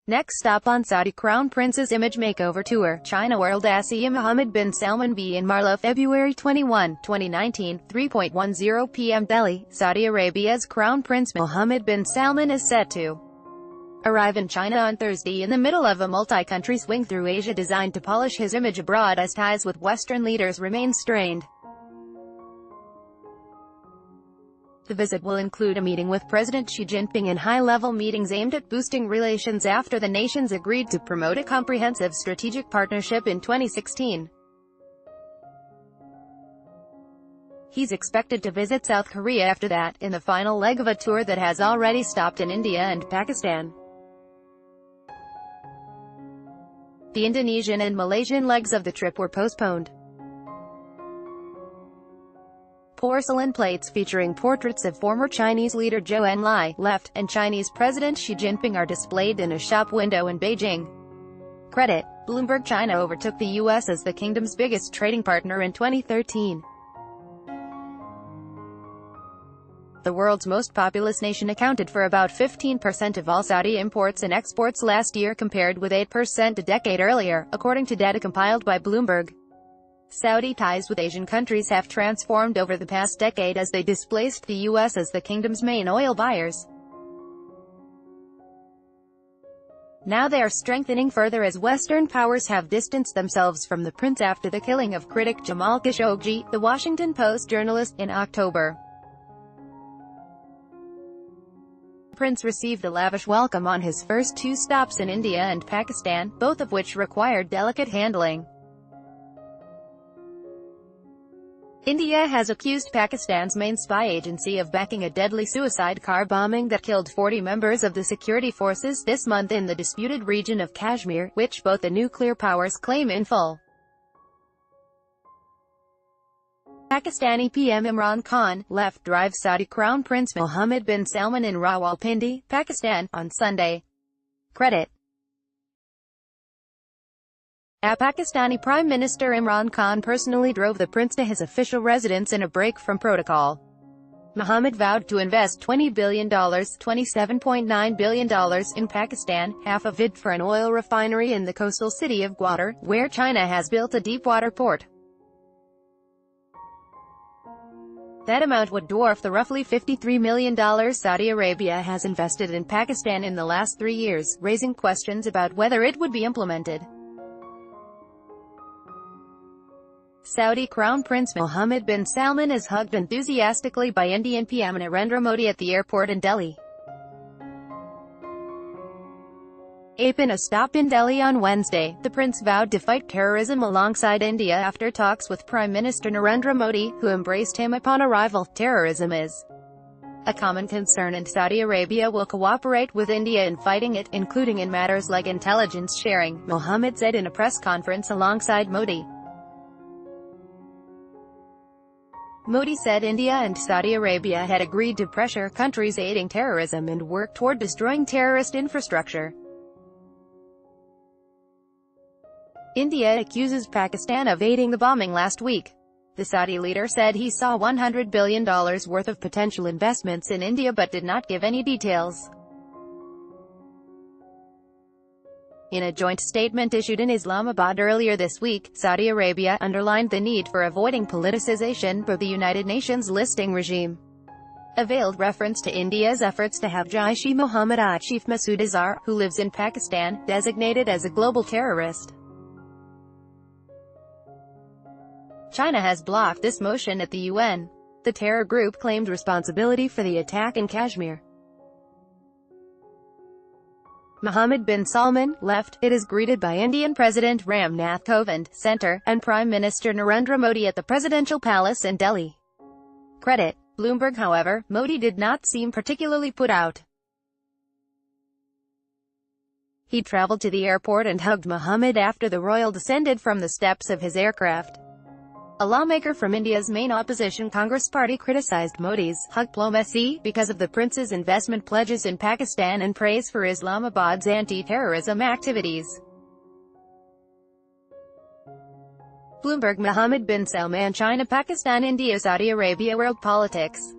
Next stop on Saudi Crown Prince's image makeover tour, ChinaWorldAsiaMohammed bin SalmanBy in MarlowFebruary 21, 2019, 3:10 p.m. Delhi, Saudi Arabia's Crown Prince Mohammed bin Salman is set to arrive in China on Thursday in the middle of a multi-country swing through Asia designed to polish his image abroad as ties with Western leaders remain strained. The visit will include a meeting with President Xi Jinping and high-level meetings aimed at boosting relations after the nations agreed to promote a comprehensive strategic partnership in 2016. He's expected to visit South Korea after that, in the final leg of a tour that has already stopped in India and Pakistan. The Indonesian and Malaysian legs of the trip were postponed. Porcelain plates featuring portraits of former Chinese leader Zhou Enlai, left, and Chinese President Xi Jinping are displayed in a shop window in Beijing. Credit: Bloomberg. China overtook the U.S. as the kingdom's biggest trading partner in 2013. The world's most populous nation accounted for about 15% of all Saudi imports and exports last year compared with 8% a decade earlier, according to data compiled by Bloomberg. Saudi ties with Asian countries have transformed over the past decade as they displaced the U.S. as the kingdom's main oil buyers. Now they are strengthening further as Western powers have distanced themselves from the prince after the killing of critic Jamal Khashoggi, the Washington Post journalist, in October. The prince received a lavish welcome on his first two stops in India and Pakistan, both of which required delicate handling. India has accused Pakistan's main spy agency of backing a deadly suicide car bombing that killed 40 members of the security forces this month in the disputed region of Kashmir, which both the nuclear powers claim in full. Pakistani PM Imran Khan, left, drives Saudi Crown Prince Mohammed bin Salman in Rawalpindi, Pakistan, on Sunday. Credit: Pakistani Prime Minister Imran Khan personally drove the prince to his official residence in a break from protocol. Mohammed vowed to invest $20 billion ($27.9 billion) in Pakistan, half of it for an oil refinery in the coastal city of Gwadar, where China has built a deep-water port. That amount would dwarf the roughly $53 million Saudi Arabia has invested in Pakistan in the last 3 years, raising questions about whether it would be implemented. Saudi Crown Prince Mohammed bin Salman is hugged enthusiastically by Indian PM Narendra Modi at the airport in Delhi. In a stop in Delhi on Wednesday, the prince vowed to fight terrorism alongside India after talks with Prime Minister Narendra Modi, who embraced him upon arrival. Terrorism is a common concern and Saudi Arabia will cooperate with India in fighting it, including in matters like intelligence sharing, Mohammed said in a press conference alongside Modi. Modi said India and Saudi Arabia had agreed to pressure countries aiding terrorism and work toward destroying terrorist infrastructure. India accuses Pakistan of aiding the bombing last week. The Saudi leader said he saw $100 billion worth of potential investments in India but did not give any details. In a joint statement issued in Islamabad earlier this week, Saudi Arabia underlined the need for avoiding politicization by the United Nations listing regime. A veiled reference to India's efforts to have Jaish-e-Mohammed chief Masood Azhar, who lives in Pakistan, designated as a global terrorist. China has blocked this motion at the UN. The terror group claimed responsibility for the attack in Kashmir. Mohammed bin Salman, left, it is greeted by Indian President Ram Nath Kovind, Centre, and Prime Minister Narendra Modi at the Presidential Palace in Delhi. Credit: Bloomberg. However, Modi did not seem particularly put out. He traveled to the airport and hugged Mohammed after the royal descended from the steps of his aircraft. A lawmaker from India's main opposition Congress party criticized Modi's hug diplomacy because of the prince's investment pledges in Pakistan and praise for Islamabad's anti-terrorism activities. Bloomberg. Mohammed bin Salman, China, Pakistan, India, Saudi Arabia. World Politics.